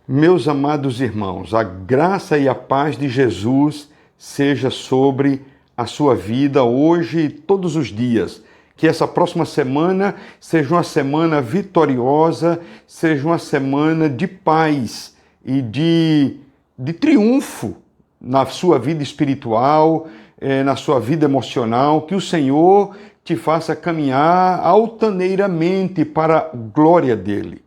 Meus amados irmãos, a graça e a paz de Jesus seja sobre a sua vida hoje e todos os dias. Que essa próxima semana seja uma semana vitoriosa, seja uma semana de paz e de triunfo na sua vida espiritual, na sua vida emocional. Que o Senhor te faça caminhar altaneiramente para a glória dele.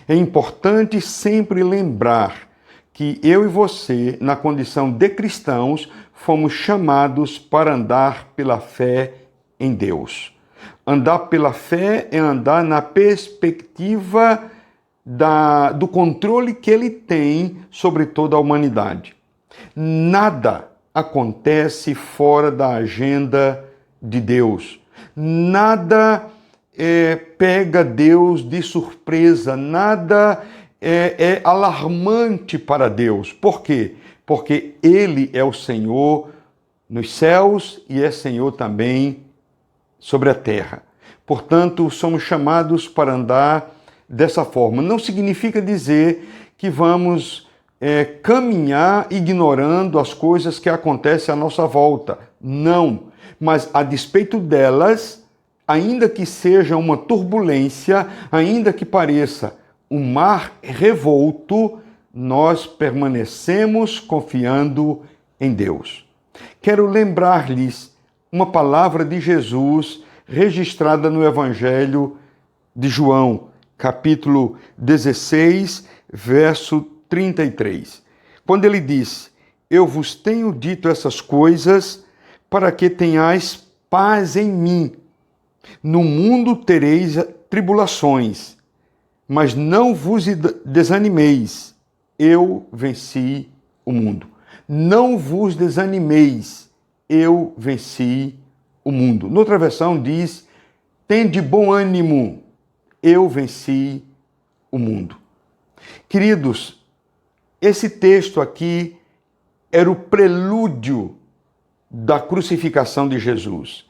É importante sempre lembrar que eu e você, na condição de cristãos, fomos chamados para andar pela fé em Deus. Andar pela fé é andar na perspectiva do controle que Ele tem sobre toda a humanidade. Nada acontece fora da agenda de Deus. Nada pega Deus de surpresa, nada é alarmante para Deus. Por quê? Porque Ele é o Senhor nos céus e é Senhor também sobre a terra. Portanto, somos chamados para andar dessa forma. Não significa dizer que vamos caminhar ignorando as coisas que acontecem à nossa volta. Não. Mas, a despeito delas, ainda que seja uma turbulência, ainda que pareça um mar revolto, nós permanecemos confiando em Deus. Quero lembrar-lhes uma palavra de Jesus registrada no Evangelho de João, capítulo 16, verso 33. Quando ele disse: "Eu vos tenho dito essas coisas para que tenhais paz em mim. No mundo tereis tribulações, mas não vos desanimeis. Eu venci o mundo." Não vos desanimeis. Eu venci o mundo. Noutra versão diz: "Tende bom ânimo. Eu venci o mundo." Queridos, esse texto aqui era o prelúdio da crucificação de Jesus.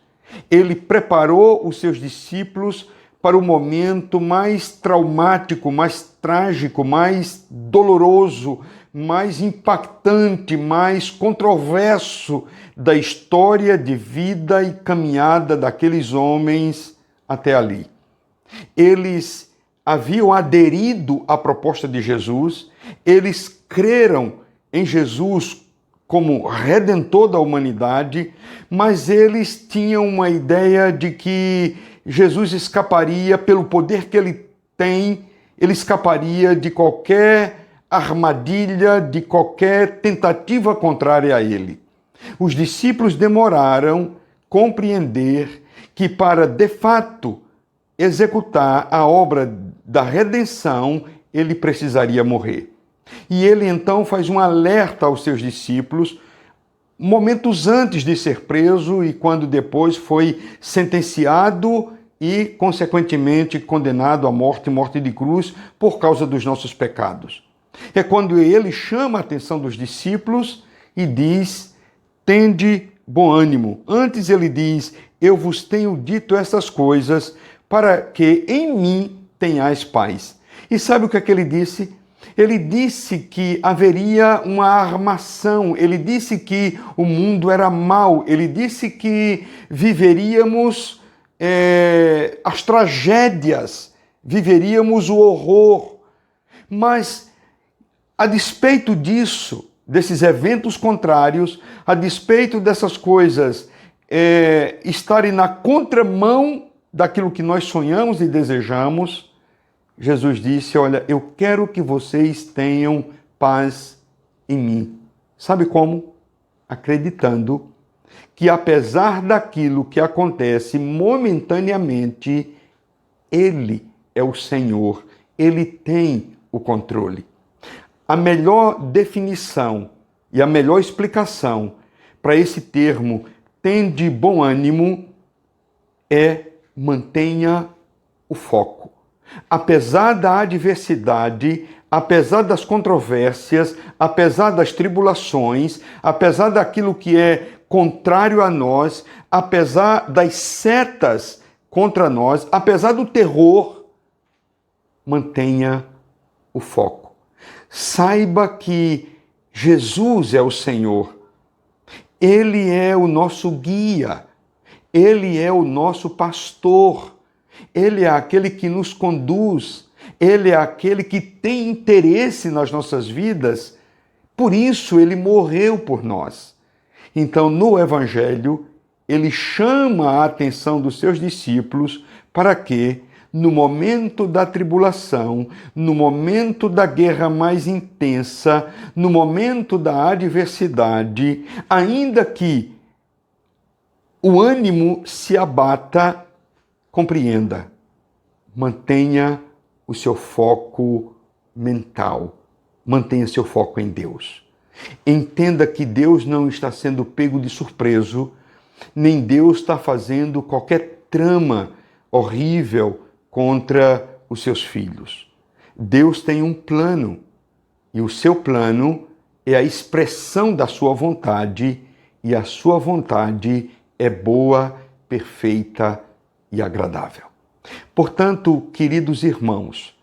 Ele preparou os seus discípulos para o momento mais traumático, mais trágico, mais doloroso, mais impactante, mais controverso da história de vida e caminhada daqueles homens até ali. Eles haviam aderido à proposta de Jesus, eles creram em Jesus como redentor da humanidade, mas eles tinham uma ideia de que Jesus escaparia, pelo poder que ele tem, ele escaparia de qualquer armadilha, de qualquer tentativa contrária a ele. Os discípulos demoraram a compreender que para, de fato, executar a obra da redenção, ele precisaria morrer. E ele então faz um alerta aos seus discípulos, momentos antes de ser preso e quando depois foi sentenciado e, consequentemente, condenado à morte, morte de cruz, por causa dos nossos pecados. É quando ele chama a atenção dos discípulos e diz: "Tende bom ânimo." Antes ele diz: "Eu vos tenho dito essas coisas para que em mim tenhais paz." E sabe o que é que ele disse? Ele disse que haveria uma armação, ele disse que o mundo era mau, ele disse que viveríamos as tragédias, viveríamos o horror. Mas, a despeito disso, desses eventos contrários, a despeito dessas coisas estarem na contramão daquilo que nós sonhamos e desejamos, Jesus disse: "Olha, eu quero que vocês tenham paz em mim." Sabe como? Acreditando que, apesar daquilo que acontece momentaneamente, Ele é o Senhor, Ele tem o controle. A melhor definição e a melhor explicação para esse termo "tende bom ânimo" é: mantenha o foco. Apesar da adversidade, apesar das controvérsias, apesar das tribulações, apesar daquilo que é contrário a nós, apesar das setas contra nós, apesar do terror, mantenha o foco. Saiba que Jesus é o Senhor. Ele é o nosso guia. Ele é o nosso pastor. Ele é aquele que nos conduz. Ele é aquele que tem interesse nas nossas vidas. Por isso, ele morreu por nós. Então, no Evangelho, ele chama a atenção dos seus discípulos para que, no momento da tribulação, no momento da guerra mais intensa, no momento da adversidade, ainda que o ânimo se abata, compreenda, mantenha o seu foco mental, mantenha seu foco em Deus. Entenda que Deus não está sendo pego de surpresa, nem Deus está fazendo qualquer trama horrível contra os seus filhos. Deus tem um plano, e o seu plano é a expressão da sua vontade, e a sua vontade é boa, perfeita e agradável. Portanto, queridos irmãos,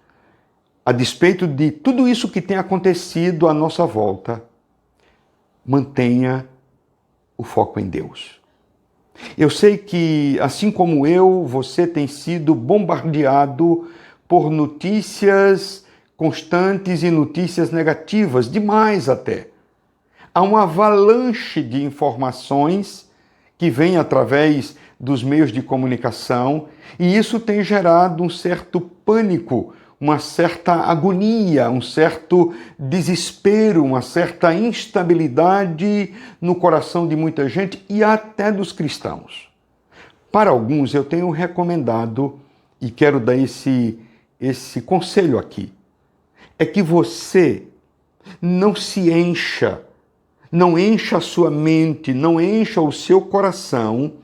a despeito de tudo isso que tem acontecido à nossa volta, mantenha o foco em Deus. Eu sei que, assim como eu, você tem sido bombardeado por notícias constantes e notícias negativas, demais até. Há uma avalanche de informações que vem através dos meios de comunicação e isso tem gerado um certo pânico, uma certa agonia, um certo desespero, uma certa instabilidade no coração de muita gente e até dos cristãos. Para alguns, eu tenho recomendado, e quero dar esse conselho aqui, é que você não se encha, não encha a sua mente, não encha o seu coração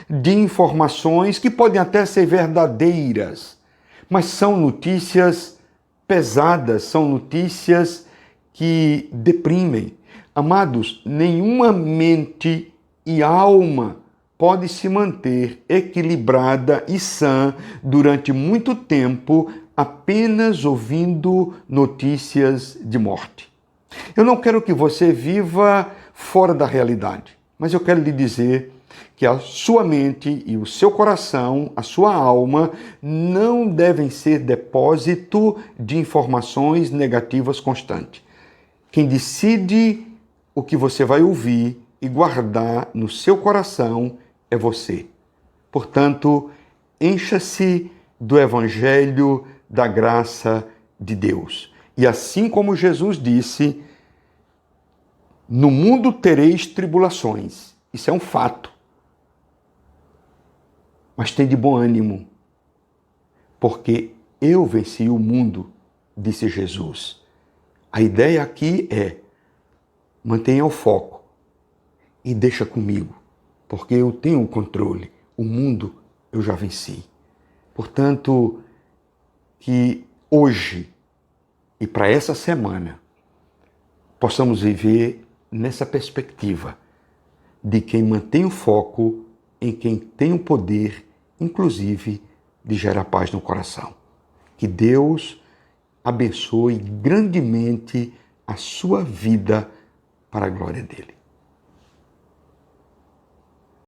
de informações que podem até ser verdadeiras, mas são notícias pesadas, são notícias que deprimem. Amados, nenhuma mente e alma pode se manter equilibrada e sã durante muito tempo apenas ouvindo notícias de morte. Eu não quero que você viva fora da realidade, mas eu quero lhe dizer que a sua mente e o seu coração, a sua alma, não devem ser depósito de informações negativas constantes. Quem decide o que você vai ouvir e guardar no seu coração é você. Portanto, encha-se do Evangelho da graça de Deus. E assim como Jesus disse, no mundo tereis tribulações. Isso é um fato. Mas tem de bom ânimo, porque eu venci o mundo, disse Jesus. A ideia aqui é, mantenha o foco e deixa comigo, porque eu tenho o controle. O mundo eu já venci. Portanto, que hoje e para essa semana possamos viver nessa perspectiva de quem mantém o foco em quem tem o poder, inclusive, de gerar paz no coração. Que Deus abençoe grandemente a sua vida para a glória dele.